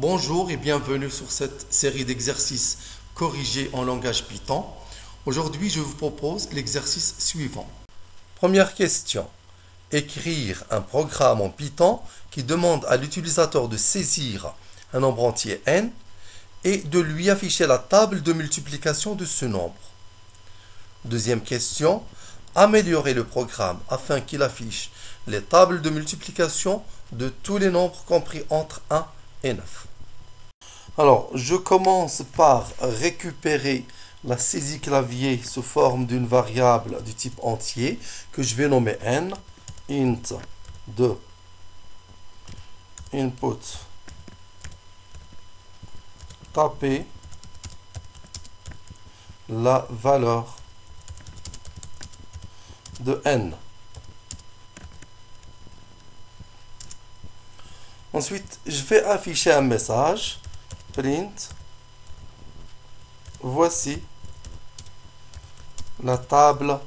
Bonjour et bienvenue sur cette série d'exercices corrigés en langage Python. Aujourd'hui, je vous propose l'exercice suivant. Première question. Écrire un programme en Python qui demande à l'utilisateur de saisir un nombre entier n et de lui afficher la table de multiplication de ce nombre. Deuxième question. Améliorer le programme afin qu'il affiche les tables de multiplication de tous les nombres compris entre 1 et 9. Alors, je commence par récupérer la saisie clavier sous forme d'une variable du type entier que je vais nommer n, int de input taper la valeur de n. Ensuite, je vais afficher un message print. Voici la table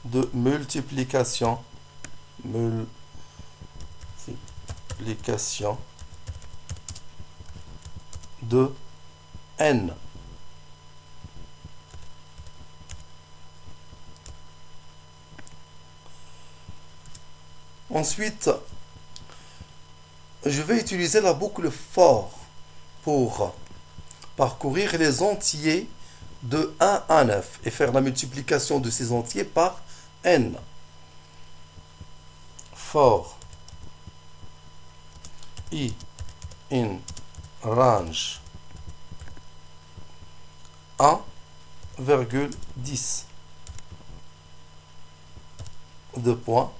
de multiplication de n. Ensuite, je vais utiliser la boucle for pour parcourir les entiers de 1 à 9 et faire la multiplication de ces entiers par n. For i in range 1,10 de points.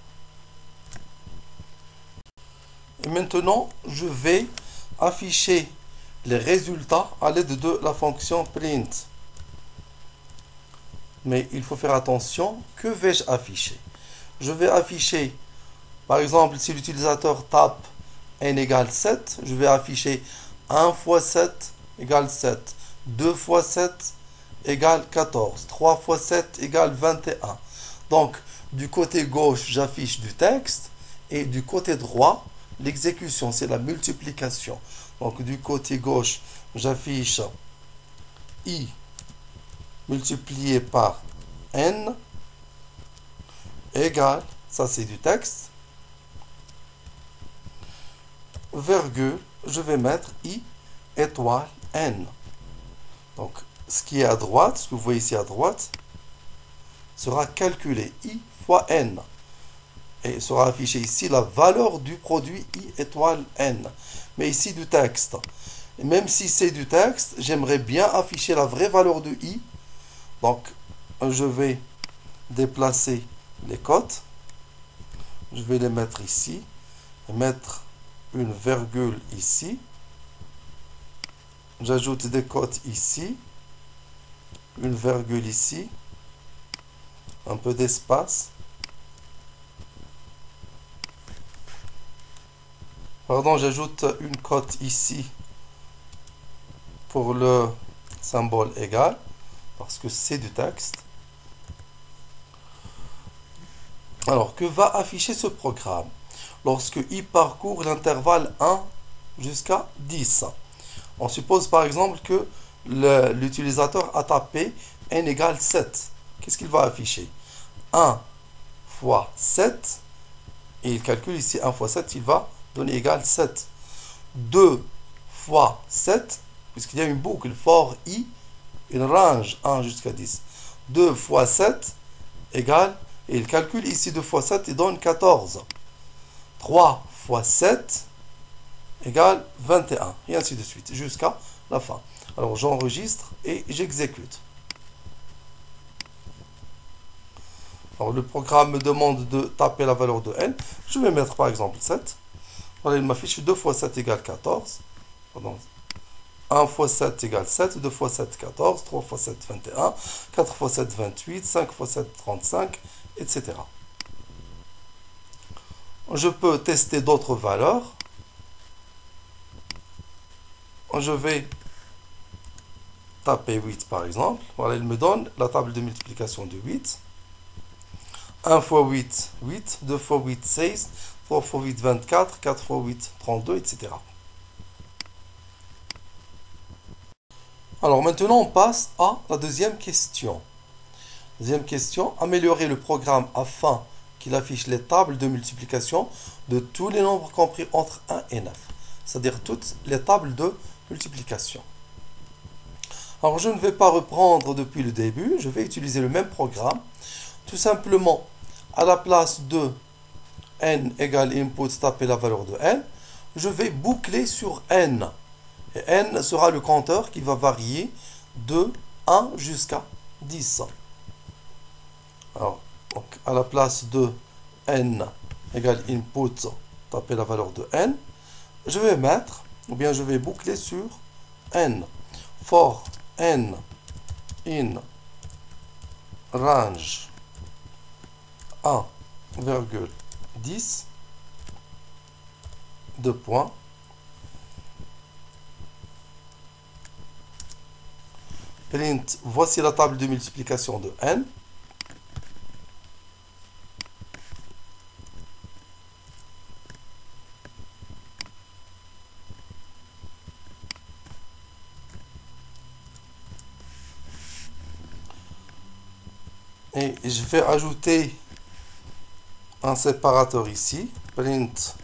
Et maintenant, je vais afficher les résultats à l'aide de la fonction print. Mais il faut faire attention, que vais-je afficher? Je vais afficher, par exemple, si l'utilisateur tape n égale 7, je vais afficher 1 fois 7 égale 7, 2 fois 7 égale 14, 3 fois 7 égale 21. Donc, du côté gauche, j'affiche du texte, et du côté droit, l'exécution, c'est la multiplication. Donc, du côté gauche, j'affiche i multiplié par n égale, ça c'est du texte, virgule, je vais mettre i étoile n. Donc, ce qui est à droite, ce que vous voyez ici à droite, sera calculé i fois n. Et sera affiché ici la valeur du produit i étoile n. Mais ici du texte. Et même si c'est du texte, j'aimerais bien afficher la vraie valeur de i. Donc, je vais déplacer les cotes. Je vais les mettre ici. Et mettre une virgule ici. J'ajoute des cotes ici. Une virgule ici. Un peu d'espace. Pardon, j'ajoute une cote ici pour le symbole égal, parce que c'est du texte. Alors, que va afficher ce programme lorsque i parcourt l'intervalle 1 jusqu'à 10? On suppose par exemple que l'utilisateur a tapé n égale 7. Qu'est-ce qu'il va afficher? 1 fois 7, et il calcule ici 1 fois 7, il va donner égal 7. 2 fois 7, puisqu'il y a une boucle for i, une range 1 jusqu'à 10. 2 fois 7 égale, et il calcule ici 2 fois 7, il donne 14. 3 fois 7 égale 21, et ainsi de suite, jusqu'à la fin. Alors j'enregistre et j'exécute. Alors le programme me demande de taper la valeur de n. Je vais mettre par exemple 7. Voilà, il m'affiche 2 fois 7 égale 14. Pardon. 1 fois 7 égale 7. 2 fois 7, 14. 3 fois 7, 21. 4 fois 7, 28. 5 fois 7, 35, etc. Je peux tester d'autres valeurs. Je vais taper 8 par exemple. Voilà, il me donne la table de multiplication de 8. 1 fois 8, 8. 2 fois 8, 16. 3 fois 8, 24. 4 fois 8, 32, etc. Alors maintenant, on passe à la deuxième question. Deuxième question, améliorer le programme afin qu'il affiche les tables de multiplication de tous les nombres compris entre 1 et 9. C'est-à-dire toutes les tables de multiplication. Alors je ne vais pas reprendre depuis le début, je vais utiliser le même programme. Tout simplement, à la place de n égale input, taper la valeur de n, je vais boucler sur n. Et n sera le compteur qui va varier de 1 jusqu'à 10. Alors, donc, à la place de n égale input, taper la valeur de n, je vais mettre, ou bien je vais boucler sur n. For n in range 1,10, deux points, print, voici la table de multiplication de n. Et je vais ajouter un séparateur ici, print,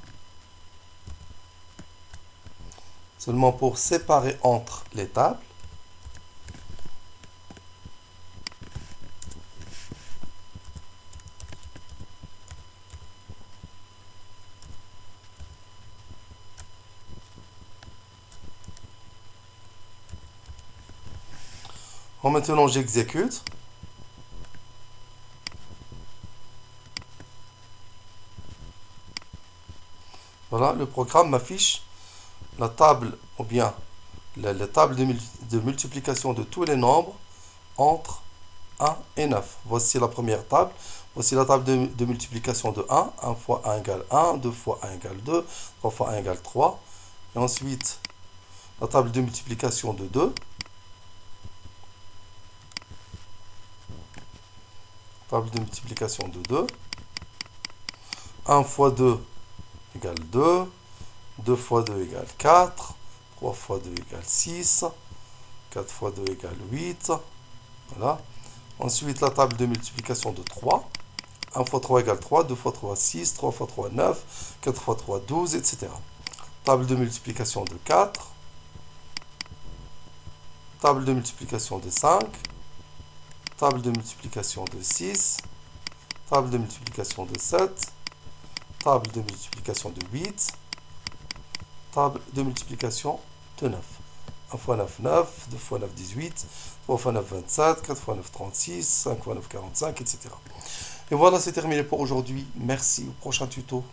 seulement pour séparer entre les tables. Maintenant, j'exécute. Voilà, le programme m'affiche la table, ou bien la table de multiplication de tous les nombres entre 1 et 9. Voici la première table. Voici la table de multiplication de 1. 1 fois 1 égale 1, 2 fois 1 égale 2, 3 fois 1 égale 3. Et ensuite, la table de multiplication de 2. Table de multiplication de 2. 1 fois 2 égale 2. 2 fois 2 égale 4. 3 fois 2 égale 6. 4 fois 2 égale 8. Voilà. Ensuite, la table de multiplication de 3. 1 fois 3 égale 3. 2 fois 3, 6. 3 fois 3, 9. 4 fois 3, 12, etc. Table de multiplication de 4. Table de multiplication de 5. Table de multiplication de 6. Table de multiplication de 7. Table de multiplication de 8. Table de multiplication de 9. 1 fois 9, 9. 2 fois 9, 18. 3 fois 9, 27. 4 fois 9, 36. 5 fois 9, 45, etc. Et voilà, c'est terminé pour aujourd'hui. Merci. Au prochain tuto.